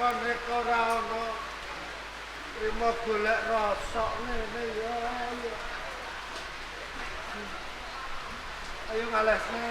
lakone ora ono. Trimo golek rosok ngene ya. Ayo ngalesne.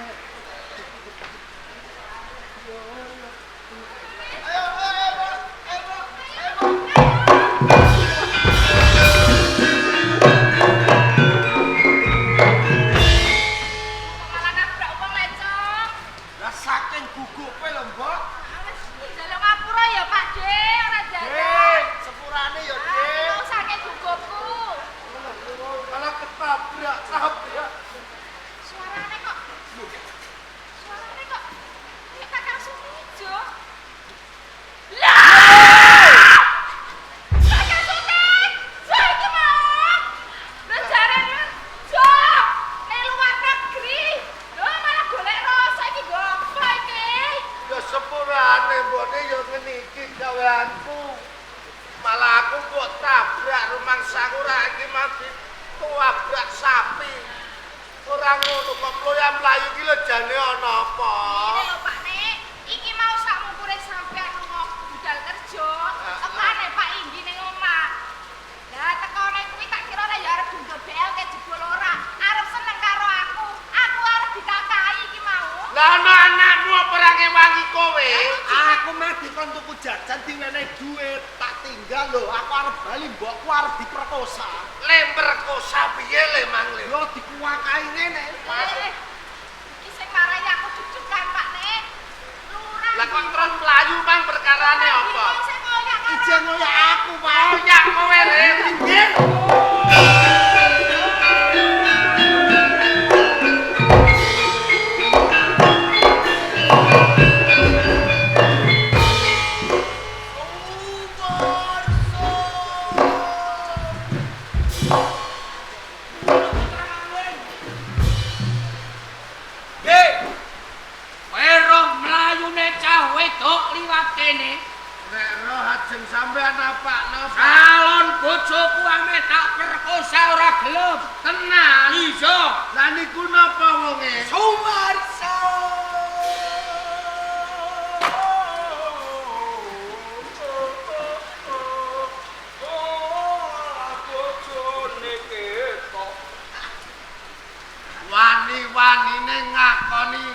Wani-wanine ngakoni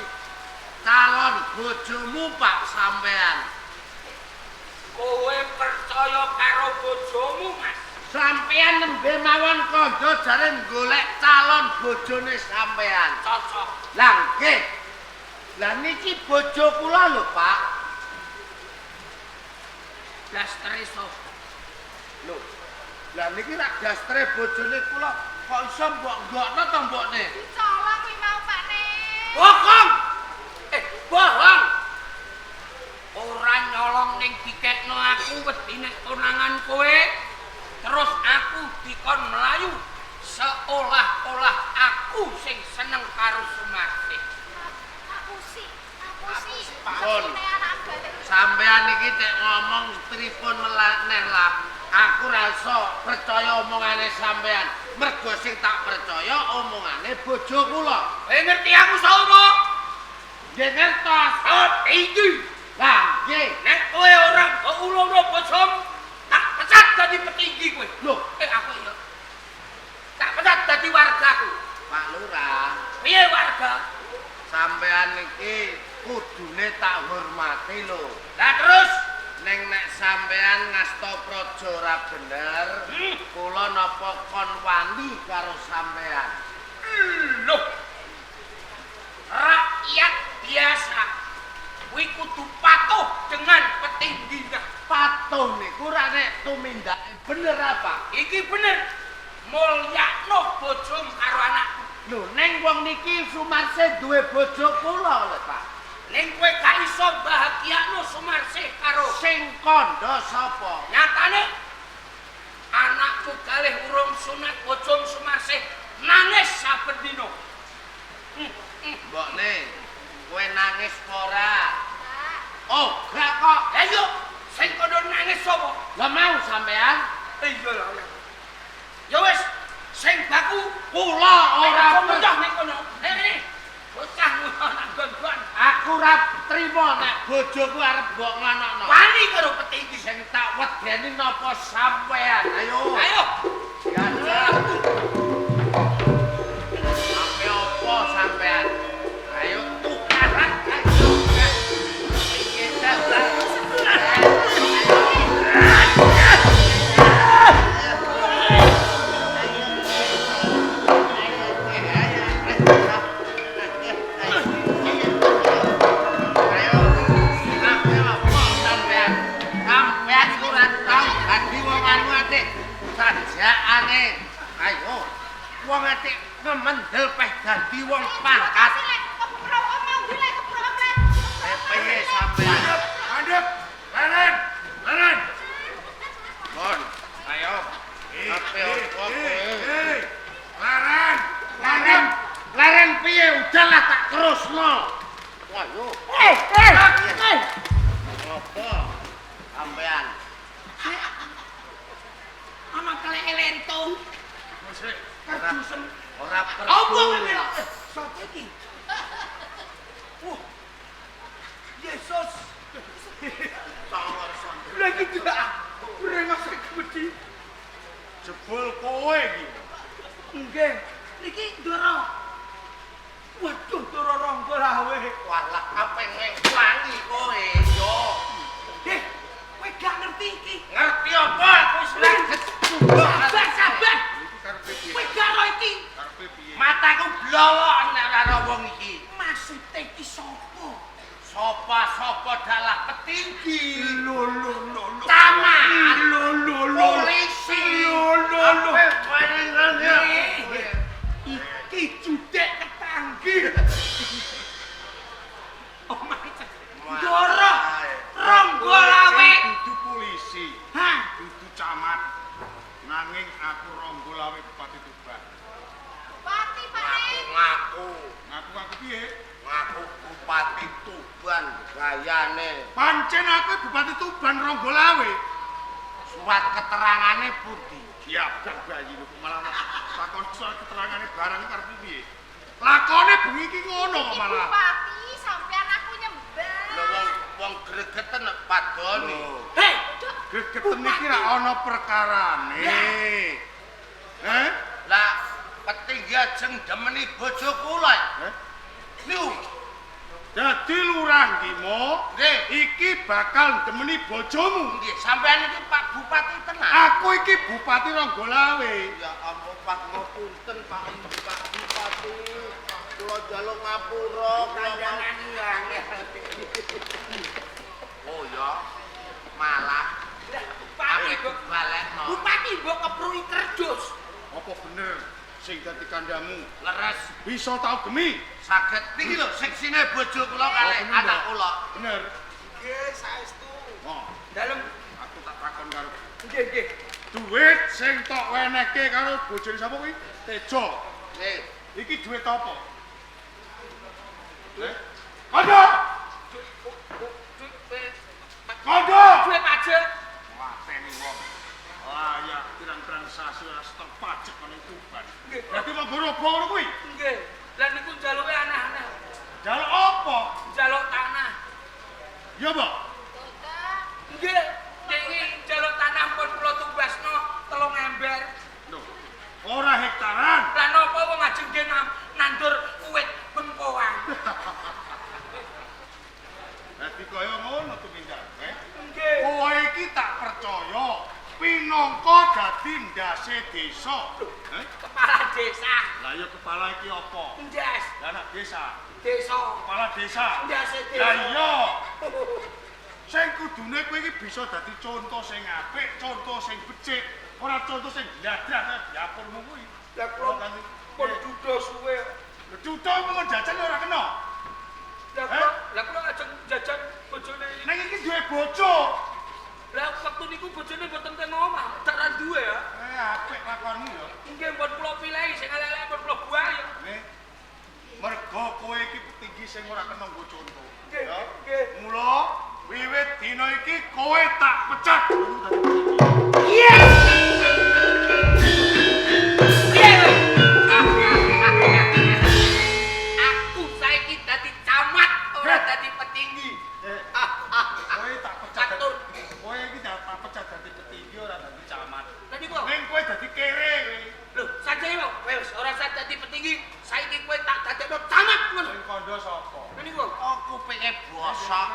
calon bojomu Pak sampean. Kowe percaya karo bojomu, Mas? Sampean nembe mawon kandha jare golek calon bojone sampean. Cocok. Lah nggih. Lah niki bojo kula lho, Pak. Dastre sapa? Lho. Lah niki rak dastre bojone kula kok iso mbok nggokno to mbokne? Colong kuwi mau Pak Nek. Bohong. Bohong. Ora nyolong ning dikekno aku wedine tunangan kowe. Terus aku dikon melayu seolah-olah aku sing seneng karo Sumarti. Aku sih. Pun. Sampean iki cek ngomong pripun meneh lah. Aku ra iso percaya omongane sampean. Mergo sing tak percaya omongane bojo kula. Kowe ngerti aku sapa? Nggih ngertos. Oh, iki. Lah, nggih. Nek kowe ora mbok ulungno bojomu, tak pecat dadi petinggi kowe. Loh, Aku ya. Tak pecat dadi wargaku. Pak Lurah, Piye warga? sampean iki kudune tak hormati lho. Lah terus Nek sampean ngasta praja ora bener, kula napa kon wani karo sampean. loh. Rakyat biasa kuwi kudu patuh dengan petingginya. Patuh niku ora nek tumindake bener apa? Iki bener. Mulyakno bojomu karo anakku. Lho, ning wong niki Sumarse duwe bojo kula lho, Pak. Ning kowe gak iso bahagiakno Sumarse karo Sing kandha sapa? nyatane anakku kalih urung sunat bojomu Sumarse nangis saben dina. Mbokne, kowe nangis apa ora? Oh, gak kok. Lah yo sing kono nangis sapa? Lah mau sampean? Iya lah. Ya wis, sing baku Kula ora ora ning kono. Bocah ngono nang gon-gon. Aku Aku ora trima nek bojoku arep mbok nganakno. Wani karo peti iki. Sing tak wedeni napa sampean? Ayo. Ayo. Gajah. Sampe opo sampean? Ayo tukaran. Ayo. Iki dalan. Sajakane. Ayo. Wong atik ngemendel peh dadi wong pangkat. Piye sampean? Mandep, leren, leren. Mon, ayo. Ape opo kowe? Leren, Laren, laren piye? Udahlah tak terusno. Ayo. Apa? Sampean. Ana keleke lentung. Kadusen. Ora perlu. Apa melok? Sopo iki? Yesus. Lagi tidak. Brengos gede. jebul kowe iki. Nggih. Niki Ndara. Waduh, Ndara Rangga lawe. Walah kaping wangi kowe yo. Kowe gak ngerti iki. Ngerti apa? Aku wis raget. Sabar. Iki karepe piye? Kowe gak ro iki. Karepe piye? Mataku blowok nek ora ro wong iki. Maksude iki sapa? Sopo dalah petinggi. Lho. Taman. Lho. Polisi. Lho. Apa panjenengan? Iki judek ketanggi. Oh my God. Ndara Rangga lawe. Dudu polisi, Hah? dudu camat. Nanging aku Rangga lawe Bupati Tuban. Ngaku. Ngaku piye? Ngaku Bupati Tuban gayane. Pancen aku Bupati Tuban Rangga lawe. Surat keterangane putih. Ya gak bayi lho malah takon soal keterangane barang iki karepe piye? Lakone bengi iki ngono kok malah. Bupati sampean aku nyembah. Lho wong gregeten nek padone. Hei, Gegeten iki ra ana perkarane. Lah petinggi ajeng demeni bojo kula. Niku Dadi lurah Gimo, nggih, iki bakal demeni bojomu. nggih sampean iki Pak Bupati tenan. Aku iki Bupati Rangga lawe. Ya ampun Pak ngapunten Pak Bupati. Kula njaluk ngapura kandangan ilang. Oh ya. Malah Bupati aku mbok balekno. Bupati mbok keprui kerdus. Apa bener sing dadi kandamu Leres bisa tau gemi? saged niki lho seksine bojo kula kalih bener. anak kula. Bener. Nggih, saestu. Oh, Dalem. aku tak takon karo Nggih. duit sing tok wenehke karo bojone sapa kuwi? Tejo. Nggih. Iki duit apa? Kondo! Kondo! Duwe pajak. Wah, teni wong. Layak pirang-pirang sasi ora stok pajak nang Tuban. Nggih. Berarti mau borobo ngono kuwi. Nggih. Lah niku njaluke aneh-aneh. Jaluk apa? Njaluk tanah. Ya, Mbak. Nggih. Iki njaluk tanah pun kula tumbasno 3 ember. Loh, ora hektaran. Lah napa wong ajeng nggih nandur uwit bengkoang. Dadi kaya ngono tumindak, Nggih. Kowe iki tak percaya pinangka dadi ndase desa. Kepala desa. Lah ya kepala iki apa? Ndas. Lah anak desa, Desa. kepala desa. Ndase desa. Lah iya. Sing kudune kowe iki bisa dadi contoh sing apik, contoh sing becik, ora contoh sing gladah diapurmu kuwi. Lah kula pun duda suwe. Cutha mung jajan ora kena. Lah kula ajeng jajan bojone. Ning iki duwe bojo. Lah wektu niku bojone mboten teng omah, daran duwe ya. Apik lakonmu ya. Nggih mbon kula pilehi sing elek-elek mbon kula buang ya. Nih. Mergo kowe iki petinggi sing ora kena nggo contoh. Nggih, Ya. nggih. Mula wiwit dina iki kowe tak pecat. Aku saiki dadi camat ora dadi pecat dadi petinggi ora dadi camat. Tadi kok. Ning kowe dadi kere kowe. Lho, sajane kok. Wes ora usah dadi petinggi, saiki kowe tak dadekno camat ngono. Sing kandha sapa? Tadi kok. Aku pengen bosok.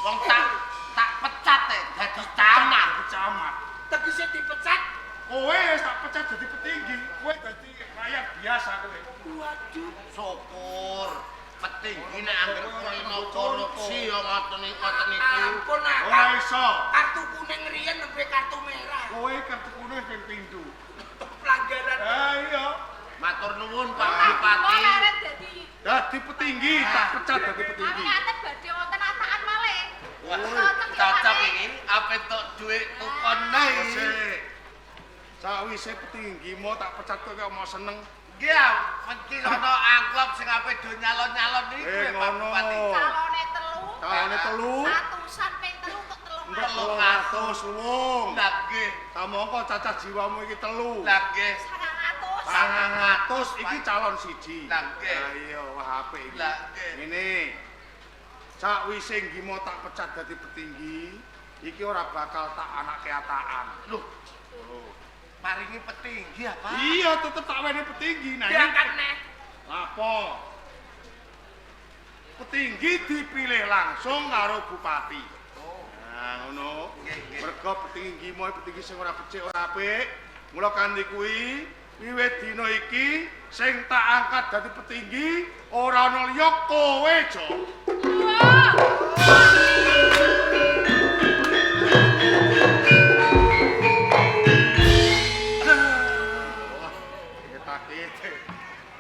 Wong tak pecat dadi camat. Camat. Tegese dipecat. Kowe wis tak pecat dadi petinggi, kowe dadi rakyat biasa kowe. Waduh. Syukur. Petinggi nek anggere kono korupsi ya ngoten niku. Ampun Ora ah. iso. Kartu kuning riyen nembe kartu merah. Kowe kartu kuning ping pindho. Pelanggaran. Iya. Matur nuwun Pak Kok Bupati. leren dadi Dadi petinggi, tak pecat dadi petinggi. Awi badhe wonten ataan malih. Wah, cocok iki apa entuk dhuwit tukone. Sawise petinggi mau tak pecat kok mau seneng. Nggih, mesti ana angklop sing ape do nyalon-nyalon niku ya Pak ngono. Bupati. Calone Calone telu. Atusan ping 3 untuk 300. 300 luwung. Lah nggih, Kamangka cacah jiwamu iki 3. lah nggih. 900 iki calon siji. Lah nggih. Lah iya, wah apik iki. Lah nggih. Ngene. Sakwise Gimo tak pecat dadi petinggi, iki ora bakal tak anake ataan. Loh, paringi petinggi apa? Iya, tetep tak wene petinggi. Nah, Diangkat neh. apa? Petinggi dipilih langsung karo bupati. Nah, ngono. Nggih, nggih. Mergo petinggi moe petinggi sing ora becik ora apik. Mula kanthi kuwi wiwit dina iki sing tak angkat dadi petinggi ora ana liya kowe, Jo. Ketakete.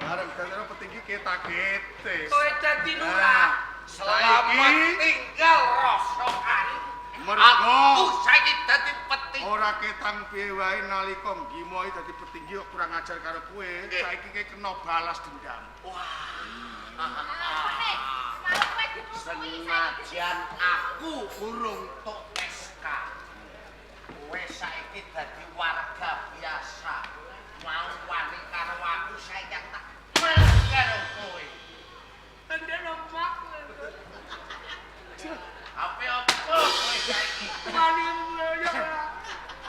Bareng dadi petinggi ketakete. Kowe dadi lurah. Selamat tinggal rosokan. Mergo Aku saiki dadi petinggi. ora ketang piye wae nalika Gimo iki dadi petinggi kok kurang ajar karo kowe. Saiki kowe kena balas dendam. Senajan aku urung tok SK. Kowe saiki dadi warga biasa. Mau wani karo aku saiki tak karo kowe. Tendene mak. Apa kowe saiki? Wani ya.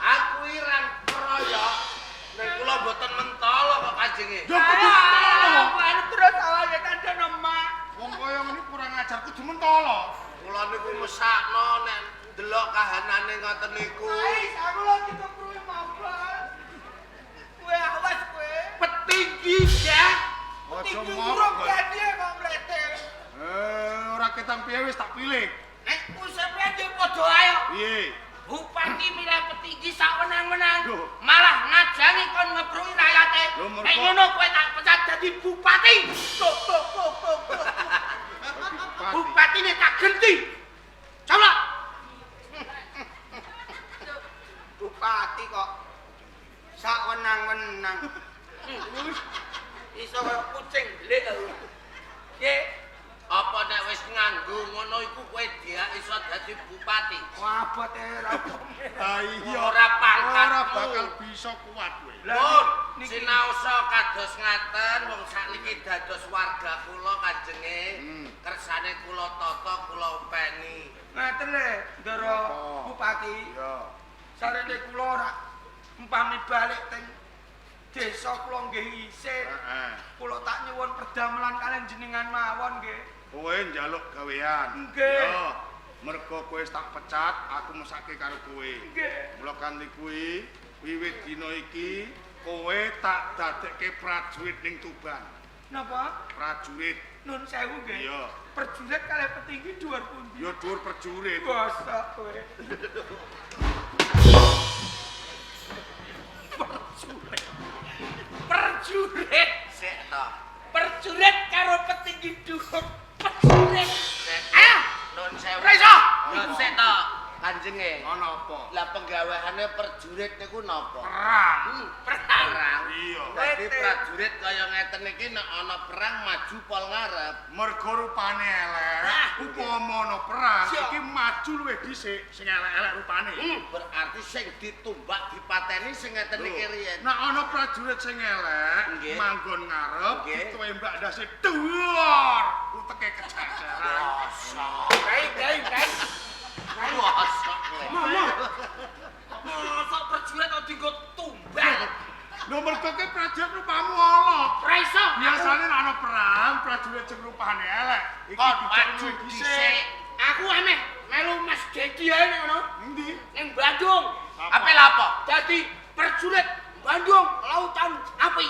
Aku irang kroyok. Nek kula mboten mentolo kok kanjenge. Yo kudu mentolo. Wani terus awake tendene mak. Wong kaya ngene kurang ajar kudu mentolo. Kula niku mesakno nek ndelok kahanane ngoten niku. Ais, aku lagi kepruwe mabal. Kowe awas kowe. Petinggi ya. Aja Tinggi ngomong. urung jadi kok mleter. Ora ketang piye wis tak pilih. Nek usepe dhe padha ayo. Piye? Bupati milih petinggi sak wenang-wenang. Loh. Malah ngajangi kon ngebruki rakyate. Loh, mergo- Nek ngono kowe tak pecat dadi bupati. Tuh. Bupati ini tak genti. Coba. Bupati kok sak wenang-wenang. Iso kaya kucing lek. Ye, Apa nek wis nganggo ngono iku kowe dia iso dadi bupati? wabot era. Iya, Ora pangkatmu. ora bakal bisa kuat kowe. Pun sinaosa kados ngaten wong sakniki dados warga kula kanjenge. Kersane kula tata kula openi. Ngaten le, Ndara Apa? Bupati. Iya. Sarene kula ora umpami balik teng desa kula nggih isih. Heeh. Kula tak nyuwun perdamelan kalian jenengan mawon nggih. Kowe njaluk gawean. Nggih. Yo, mergo kowe wis tak pecat, aku mesake karo kowe. Nggih. Mula kanthi kuwi, wiwit dina iki kowe tak dadekke prajurit ning Tuban. Napa? Prajurit. Nun sewu nggih. Iya. Perjurit kalih petinggi dhuwur pundi? Yo dhuwur prajurit. Gosok kowe. Perjurit. Sik to. Perjurit karo petinggi dhuwur. Perjurit. Ayo, nun sewu. Raiso. Yo sik to. Kanjenge. Ana apa? Lah penggaweane perjurit niku napa? Perang. Perang. Iya. Dadi prajurit kaya ngeten iki nek ana perang maju pol ngarep. Mergo rupane elek, upama ana perang iki maju luwih dhisik sing elek-elek rupane. Berarti sing ditumbak dipateni sing ngeten iki riyen. Nek ana prajurit sing elek Nggih. manggon ngarep Nggih. ditembak ndase dhuwur uteke kececeran. Wosok. Kai. Wosok kowe. jeng rupane elek. Iki Kon dicono maju dhisik. dhisik. Aku ameh melu Mas Dedi ae ngono. Endi? Ning Bandung. Apa lapo? Dadi prajurit Bandung lautan api.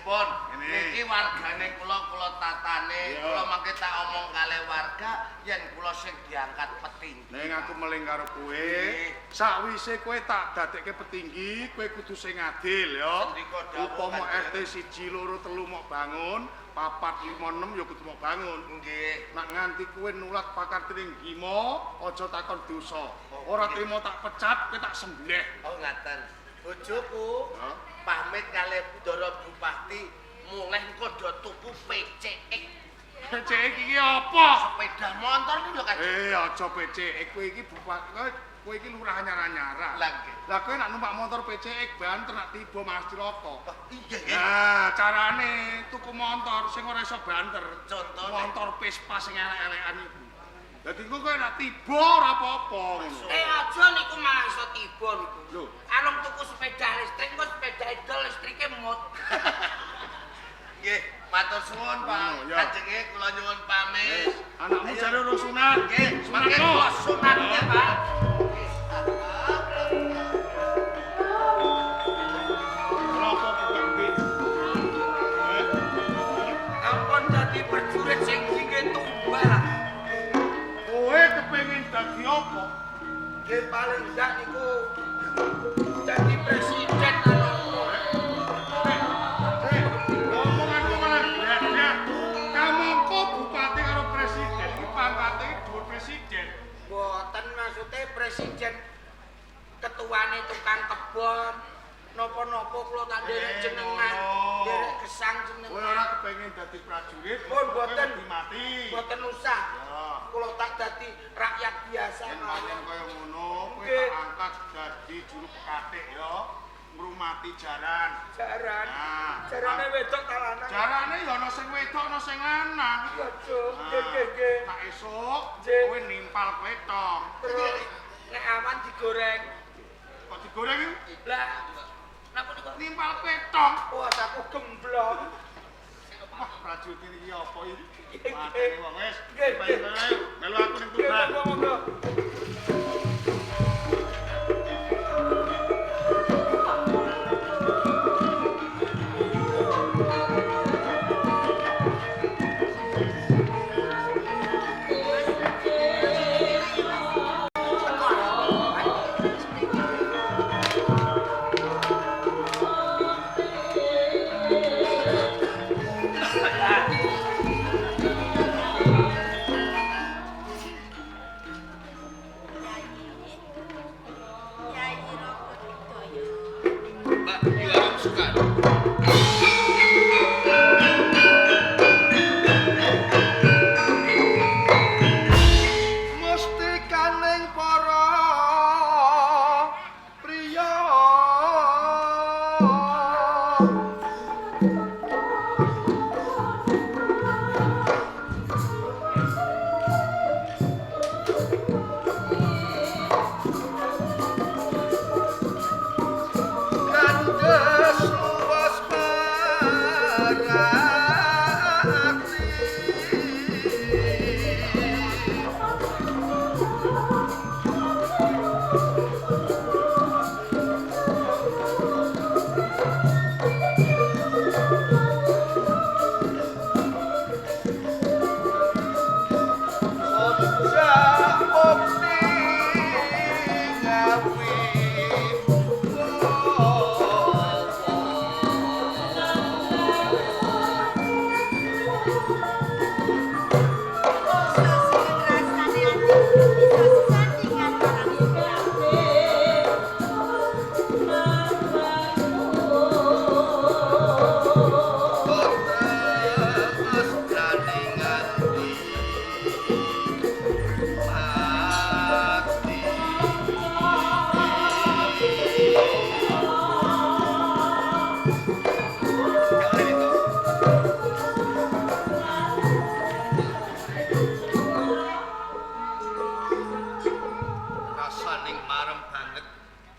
Pun, Ini. niki wargane kula tatane, Iya. kula mangke tak omong kalih warga yen kula sing diangkat petinggi. Ning aku meling karo kowe, Nggih. sakwise kowe tak dadekke petinggi, kowe kudu sing adil ya. Sendika dawuh Upama Kanjeng. RT 1 2 3 mok bangun, 4 5 6 ya kudu mok bangun. Nggih. Nak nganti kowe nulat pakartining gimo, aja takon dosa. Ora trimo tak pecat, kowe tak sembelih. Oh ngaten. Bojoku Ya. pamit kalih Ndara Bupati mulih engko do tuku PCX. PCX iki apa? Sepeda motor iki lho Kanjeng. Aja PCX kowe iki kowe iki lurah nyara-nyara. Lah nggih. Lah kowe nak numpak motor PCX banter nak tiba Mas Ciloko. Iya nggih. Nah, carane tuku motor sing ora iso banter. Contone? Motor Vespa sing elek-elekan iku. Dadi engko kowe nak tiba ora apa-apa ngono. Aja niku malah iso tiba niku. Lho. Arep tuku sepeda listrik kok sepeda idol listrike mut. Nggih, matur suwun Pak. Oh, ya. Kanjenge kula nyuwun pamit. Anakmu Ayo. jare urung sunat. Nggih, Sunat mangke kok. kula sunatnya Pak. Kenapa bukan bis? Ampun dadi prajurit sing tinggi tumbal. Kowe kepengin dadi apa? Nggih paling ndak niku dadi presiden anu. Ngomonganmu malah beda. Kamangka bupati karo presiden iki pangkate dhuwur presiden. Mboten maksude presiden ketuane tukang kebon. Napa-napa kula tak nderek jenengan, nderek gesang Kowe jenengan. ora kepengin dadi prajurit, Pun boten. kowe mati. Mboten usah. Ya. Kula tak dadi rakyat biasa Yen mawon. pancen kaya ngono, kowe Nggih. tak angkat dadi juru pekatik ya. Ngrumati jaran. Jaran. Nah, Jarane wedok ta lanang? Jarane ya ana sing wedok ana sing lanang. Iya, Cuk. Nah, Nggih, nggih, nggih. tak esuk Nggih. kowe nimpal petong. Terus nek aman digoreng. Kok digoreng iki? Lah, napa niku? Nimpal petong. Wah, aku gemblong. Wah, prajurit iki apa iki? Nggih, Matene wong wis. nggih, nggih. Melu aku ning Nggih, tuban. monggo, monggo. Mbak, iya aku suka. Mustikaning para priya kandes luas parakti. Ojak mukti ngawi Botes berani nganti mati. Rasaning marem banget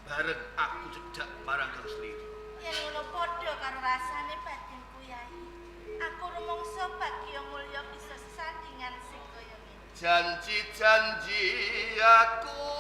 bareng aku cedak marang Sliru. Yen ngono padha karo rasane batinku Kyai. Aku rumangsa Bagya Mulya bisa sesandingan sing kaya ngene. Janji-janji aku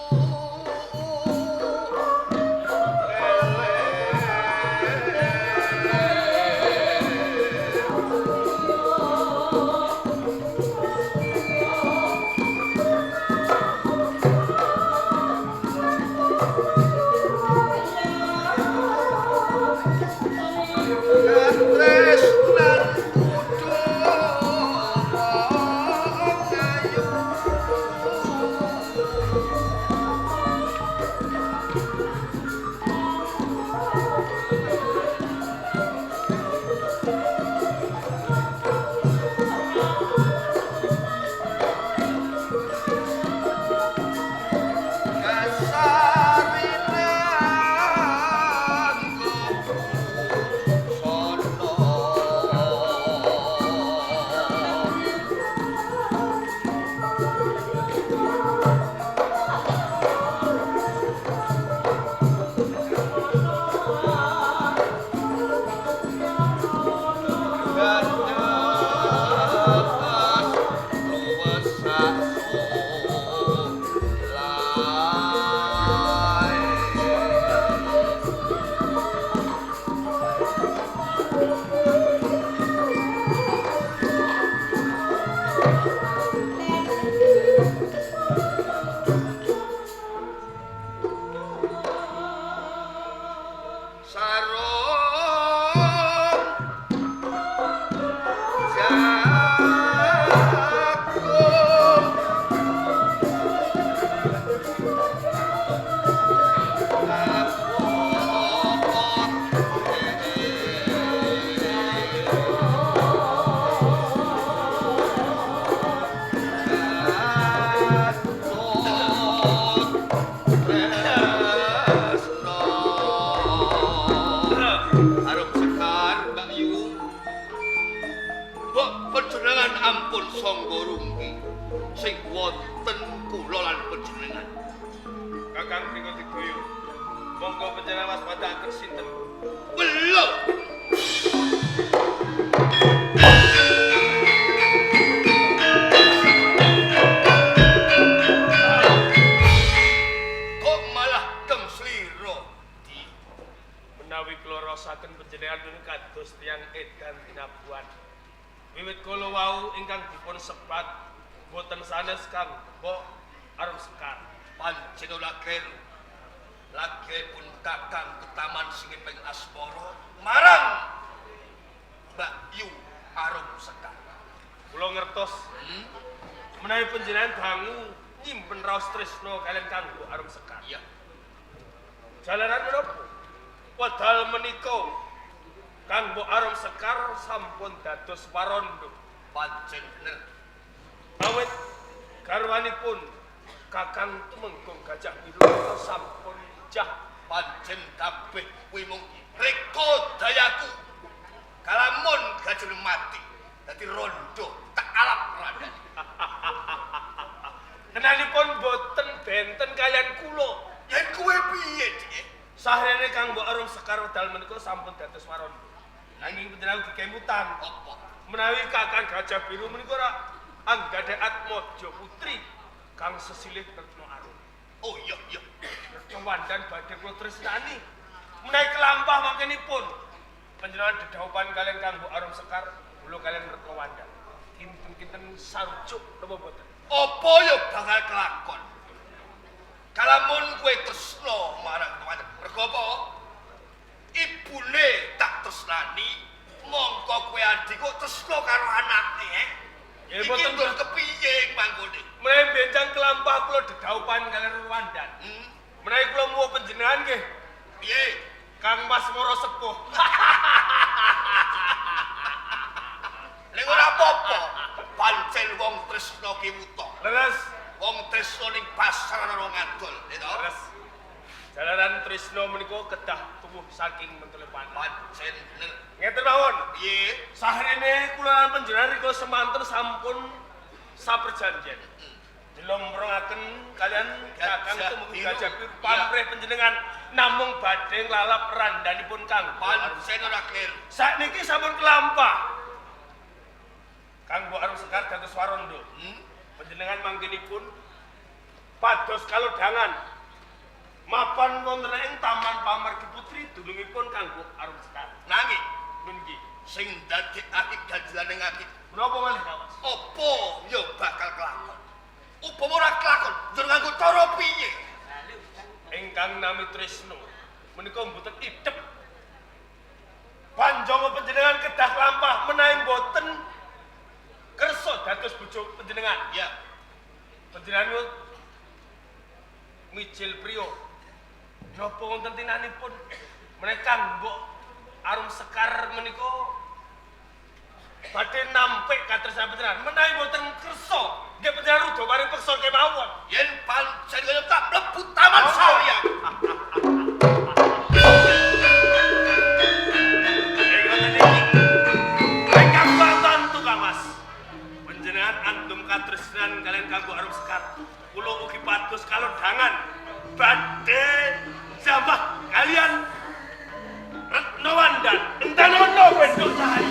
sesilih Retno Arum. Oh iya. Retno Wandan badhe kula tresnani. Menawi kelampah mangkenipun panjenengan dedhaupan kalian Kang Mbok Arum Sekar, kula kalian Retno Wandan. Kinten-kinten sarujuk napa boten? Apa ya bakal kelakon? Kalamun kowe tresna marang Retno Wandan, mergo apa? Ibune tak tresnani, mongko kowe adik kok tresna karo anake, Iki ndur kepiye manggone? Menawi benjang kelampah kula dedhaupan kalian Wandan. Menawi kula muwa panjenengan nggih. Piye? Kang Mas Moro Sepuh. Ning ora apa-apa. Pancen wong tresna ki wuta. Leres. Wong tresna ning pasar ana wong adol, to. Leres. Jalaran tresna menika kedah tuwuh saking mentelepan. Pancen bener. Ngeten mawon. Piye? Sahrene kula lan panjenengan rika semanten sampun saperjanjian. Jelomrongaken kalian kakang Gajah tumuju Biru. Gajah Biru pamrih panjenengan namung badhe nglalap randhanipun Kang Pancen ora kleru. sakniki sampun kelampah Kang Mbok Arum Sekar dados warondo panjenengan manggenipun pados kalodhangan mapan wonten ing Taman Pamargi Putri dulungipun Kang Mbok Arum Sekar Nanging nggih sing dadekake ganjelaning ati menapa malih Kawas apa ya bakal kelakon. Upama ora kelakon, njur nganggo cara piye? ingkang nami Tresno menika mboten idep panjang panjenengan kedah lampah menawi mboten kersa dados bojo panjenengan Ya, panjenengan mijil priya napa wonten tinanipun menawi Kang Mbok Arum Sekar menika badhe nampik katresnan panjenengan menawi mboten kersa nggih panjenengan rudha maring peksa kemawon yen pancen kaya tak mlebu taman saya. Katresnan kalian Kang Mbok Arum Sekar kula ugi pados kalodhangan badhe jambah kalian Retno Wandan entenono wedok cahaya